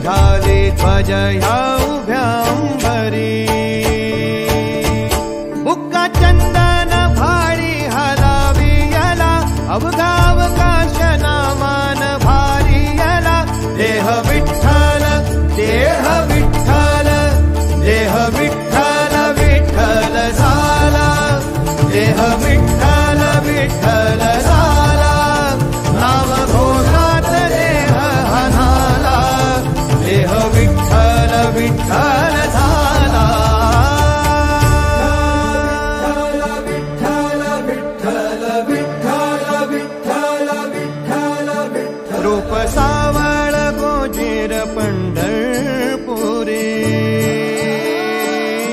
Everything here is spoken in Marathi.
घाली ध्वज ह्या उभ्या अंबरी मुक्का चंदन भारी हलावी याला अवघावकाश नामान भारी याला देह विठ्ठल देह विठ्ठल देह विठ्ठल विठ्ठल झाला देह विठ्ठल विठ्ठल झाला नाम घोषात देह हनाला देह विठ्ठल विठ्ठल